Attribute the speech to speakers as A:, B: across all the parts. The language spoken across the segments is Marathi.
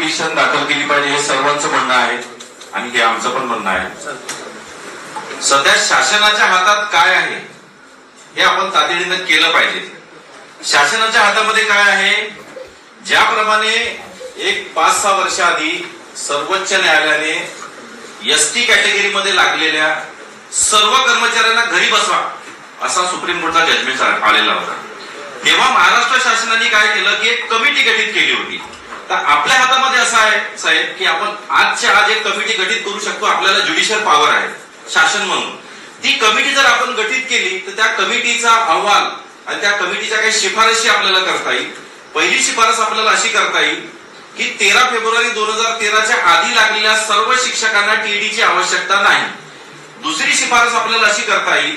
A: पिटिशन दाखल केली पाहिजे हे सर्वांचं म्हणणं आहे आणि हे आमचं पण म्हणणं आहे। सध्या शासनाच्या हातात काय आहे हे आपण तातडीनं केलं पाहिजे। शासनाच्या हातामध्ये काय आहे, ज्याप्रमाणे एक 5-6 वर्ष आधी सर्वोच्च न्यायालयाने एसटी कॅटेगरी मध्ये लागलेल्या सर्व कर्मचाऱ्यांना घरी बसवा असा सुप्रीम कोर्टचा जजमेंट आलेला होता। तेव्हा महाराष्ट्र शासनाने काय केलं की एक कमिटी गठीत केली होती। तर आपल्या हातामध्ये असं आहे साहेब की आपण आजच्या आज एक कमिटी गठीत करू शकतो, आपल्याला ज्युडिशियल पॉवर आहे शासन म्हणून। ती कमिटी जर आपण गठीत केली तर त्या कमिटीचा अहवाल आणि त्या कमिटीच्या काही शिफारशी आपल्याला करता येईल। पहिली शिफारस आपल्याला अशी करता येईल की 13 फेब्रुवारी 2013च्या आधी लागलेल्या सर्व शिक्षकांना टीईटीची आवश्यकता नाही। दुसरी शिफारस आपल्याला अशी करता येईल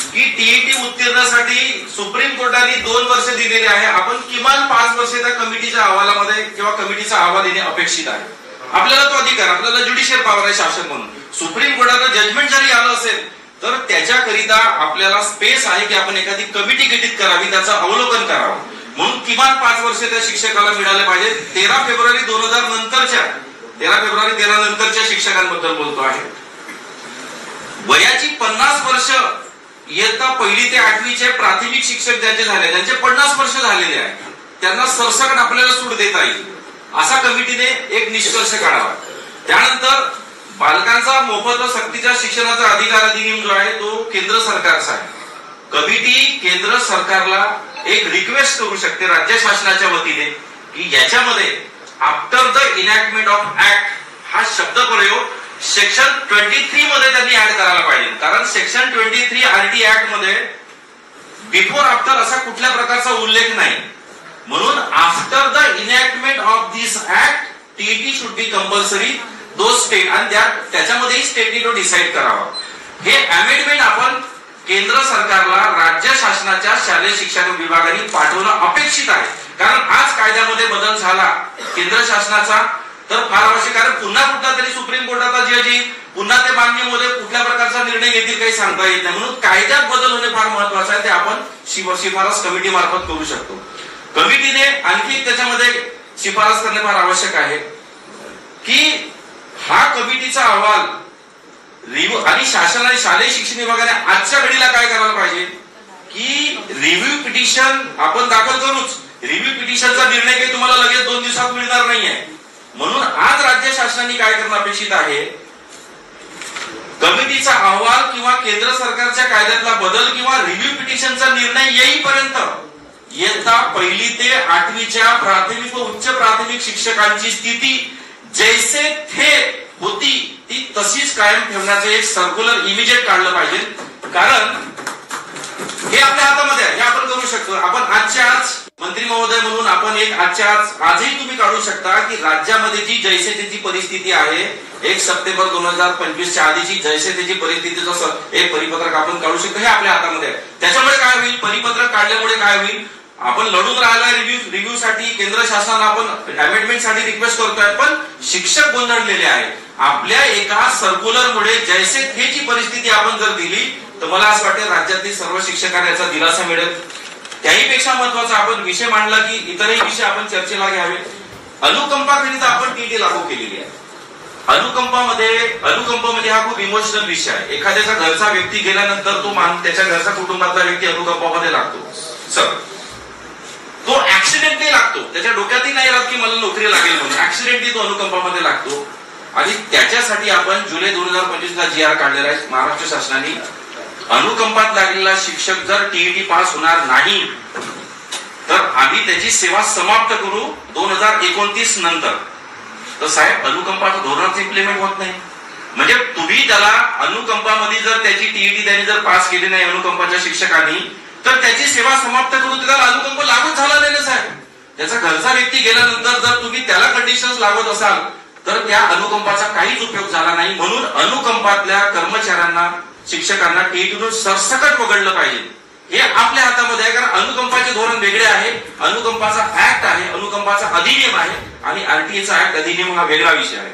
A: की टीईटी उत्तीर्णासाठी सुप्रीम कोर्टाने 2 वर्ष दिलेले आहे, आपण किमान 5 वर्ष त्या कमिटीच्या अहवालामध्ये किंवा कमिटीचा अहवाल येणे अपेक्षित आहे। आपल्याला तो अधिकार, आपल्याला ज्युडिशियल पॉवर आहे शासन म्हणून। सुप्रीम कोर्टाचं जजमेंट जरी आलं असेल तर त्याच्याकरिता आपल्याला स्पेस आहे की आपण एखादी कमिटी गठीत करावी, त्याचं अवलोकन करावं। म्हणून किमान 5 वर्ष त्या शिक्षकाला मिळाले पाहिजे। 13 फेब्रुवारी 13 नंतरच्या शिक्षकांबद्दल बोलतो आहे। वयाची 50 वर्ष इयत्ता 1ली ते 8वीचे प्राथमिक शिक्षक ज्यांचे झाले, त्यांचे 50 वर्ष झालेले आहे, त्यांना सरसकट आपल्याला सूट देता येईल असा कमिटीने एक निष्कर्ष काढावा। त्यानंतर बालकांचा मोफत व सक्तीच्या शिक्षणाचा अधिकार अधिनियम जो आहे तो केंद्र सरकारचा आहे। कमिटी केंद्र सरकारला एक रिक्वेस्ट करू शकते राज्य शासनाच्या वतीने की याच्यामध्ये after the enactment of act हा शब्द प्रयोग सेक्शन 23 मध्ये त्यांनी ऍड करायला पाहिजे। कारण सेक्शन 23 आरटी ऍक्ट मध्ये बिफोर आफ्टर असा कुठल्या प्रकारचा उल्लेख नाही, म्हणून after the enactment of this act TET should be compulsory to state, आणि त्याच्यामध्ये स्टेटने तो डिसाइड करावा। हे अमेंडमेंट आपण केंद्र सरकारला राज्य शासनाच्या शालेय शिक्षण विभागाने पाठवणं अपेक्षित आहे। कारण आज कायद्यामध्ये बदल झाला केंद्र शासनाचा तर फार आवश्यक, कारण पुन्हा कुठला तरी सुप्रीम कोर्टाचा जज येईल, पुन्हा ते मान्य मध्ये कुठल्या प्रकारचा निर्णय घेतील काही सांगता येत नाही। म्हणून कायद्यात बदल होणे फार महत्वाचं आहे, ते आपण शिफारस कमिटी मार्फत करू शकतो। कमिटीने आणखी त्याच्यामध्ये शिफारस करणे फार आवश्यक आहे की हा कमिटीचा अहवाल रिव्ह्यू आणि शासन आणि शालेय शिक्षण विभागाने आजच्या घडीला काय करायला पाहिजे की रिव्ह्यू पिटिशन आपण दाखल करूच। रिव्ह्यू पिटिशनचा निर्णय काही तुम्हाला लगेच 2 दिवसात मिळणार नाहीये, म्हणून आज राज्य शासनाने काय करणं अपेक्षित आहे, कमिटीचा अहवाल किंवा केंद्र सरकारच्या कायद्यातला बदल किंवा रिव्ह्यू पिटिशनचा निर्णय येईपर्यंत इयत्ता 1ली ते 8वीच्या प्राथमिक व उच्च प्राथमिक शिक्षकांची स्थिती जैसे थे होती ती तशीच कायम ठेवण्याचं एक सर्क्युलर इमिजिएट काढलं पाहिजे। कारण हे आपल्या हातामध्ये आहे, हे आपण करू शकतो। आपण आजच्या आज मंत्री महोदय म्हणून आपण एक आजच्या आजही तुम्ही काढू शकता की राज्यामध्ये जी जैसे त्याची परिस्थिती आहे 1 सप्टेंबर 2025च्या आधीची जैसे त्याची परिस्थितीचं एक परिपत्रक आपण काढू शकतो, हे आपल्या हातामध्ये आहे। त्याच्यामुळे काय होईल, परिपत्रक काढल्यामुळे काय होईल, आपण लढून राहिला रिव्ह्यू साठी केंद्र शासनाला आपण अमेंडमेंट साठी रिक्वेस्ट करतोय, पण शिक्षक गोंधळलेले आहे। आपल्या एका सर्क्युलरमुळे जैसे थेची परिस्थिती आपण जर दिली तर मला असं वाटतं राज्यातील सर्व शिक्षकांना याचा दिलासा मिळेल। त्याहीपेक्षा महत्वाचा आपण विषय मांडला की इतरही विषय आपण चर्चेला घ्यावे। अनुकंपाकरिता आपण टीटी लागू केलेली आहे। अनुकंप म्हणजे हा खूप इमोशनल विषय आहे। एखाद्याचा घरचा व्यक्ती गेल्यानंतर तो त्याच्या घरचा कुटुंबातला व्यक्ती अनुकंपामध्ये लागतो सर, तो ऍक्सिडेंटली लागतो, त्याच्या डोक्यातही नाही राहत की मला नोकरी लागेल म्हणून, ऍक्सिडेंटली तो अनुकंपामध्ये लागतो। आणि त्याच्यासाठी आपण जुलै 2025 ला GR काढलेला आहे महाराष्ट्र शासनाने। अनुकंपात लागलेला शिक्षक जर टीईटी पास होणार नाही तर आम्ही त्याची सेवा समाप्त करू 2029 नंतर। तर साहेब अनुकंपाचं धोरणच इम्प्लिमेंट होत नाही, म्हणजे तुम्ही त्याला अनुकंपामध्ये जर त्याची टीईटी त्यांनी जर पास केली नाही अनुकंपाच्या शिक्षकांनी तर त्याची सेवा समाप्त करू, त्याला अनुकंप लागूच झाला नाही साहेब। त्याचा घरचा व्यक्ती गेल्यानंतर जर तुम्ही त्याला कंडिशन्स लावत असाल तर त्या अनुकंपाचा काहीच उपयोग झाला नाही। म्हणून अनुकंपातल्या कर्मचाऱ्यांना शिक्षकांना टीईटीतून सरसकट वगळलं पाहिजे, हे आपल्या हातामध्ये आहे। कारण अनुकंपाचे धोरण वेगळे आहे, अनुकंपाचा ऍक्ट आहे, अनुकंपाचा अधिनियम आहे आणि आरटीएचा ऍक्ट अधिनियम हा वेगळा विषय आहे।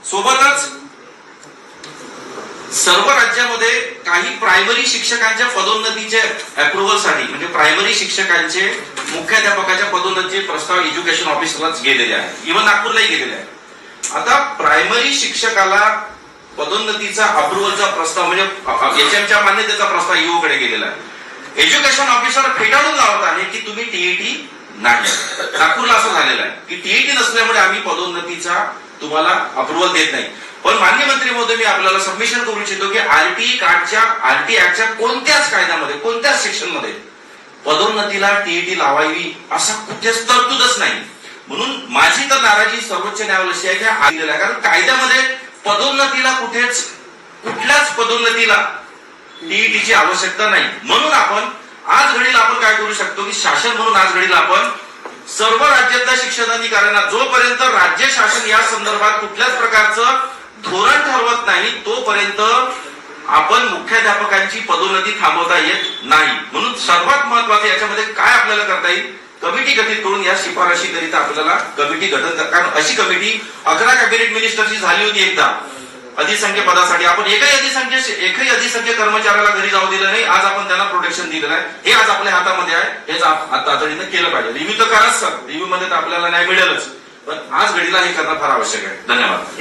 A: सोबतच सर्व राज्यामध्ये काही प्रायमरी शिक्षकांच्या पदोन्नतीचे अप्रुव्हलसाठी म्हणजे प्रायमरी शिक्षकांचे मुख्याध्यापकाच्या पदोन्नतीचे प्रस्ताव एज्युकेशन ऑफिसलाच गेलेले आहेत. इव्हन नागपूरलाही गेलेले आहेत. आता प्रायमरी शिक्षकाला पदोन्नतीचा अप्रुव्हलचा प्रस्ताव म्हणजे एचएमच्या मान्यतेचा प्रस्ताव ईओ कडे गेलेला आहे. एज्युकेशन ऑफिसर फेटाळून लावत आहे की तुम्ही टीईटी नाही. नागपूरला असं झालेलं आहे की टीईटी नसल्यामुळे आम्ही पदोन्नतीचा तुम्हाला अप्रुव्हल देत नाही. पण माननीय मंत्री महोदय, मी आपल्याला सबमिशन करू इच्छितो की आरटी ऍक्टच्या कोणत्याच कायद्यामध्ये कोणत्याच सेक्शन मध्ये पदोन्नतीला टीईटी लावावी असा कुठेच तरतूदच नाही. म्हणून माझी तर नाराजी सर्वोच्च न्यायालयाशी आहे की कारण कायद्यामध्ये पदोन्नतीला कुठल्याच पदोन्नतीला टीईटीची आवश्यकता नाही. म्हणून आपण आज घडीला आपण काय करू शकतो की शासन म्हणून आज घडीला आपण सर्व राज्यातल्या शिक्षणाधिकाऱ्यांना जोपर्यंत राज्य शासन या संदर्भात कुठल्याच प्रकारचं धोरण ठरवत नाही तोपर्यंत आपण मुख्याध्यापकांची पदोन्नती थांबवता येत नाही. म्हणून सर्वात महत्वाचं याच्यामध्ये काय आपल्याला करता येईल, कमिटी गठीत करून या शिफारशी करिता आपल्याला कमिटी गठन कारण अशी कमिटी 11 कॅबिनेट मिनिस्टरची झाली होती एकदा अधिसंख्य पदासाठी. आपण एकही अधिसंख्य कर्मचाऱ्याला घरी जाऊ दिलं नाही. आज आपण त्यांना प्रोटेक्शन दिलेलं आहे. हे आज आपल्या हातामध्ये आहे. हेच तातडीनं केलं पाहिजे. रिव्ह्यू तर कराच सर, रिव्ह्यू मध्ये तर आपल्याला न्याय मिळेलच, पण आज घडीला हे करणं फार आवश्यक आहे. धन्यवाद.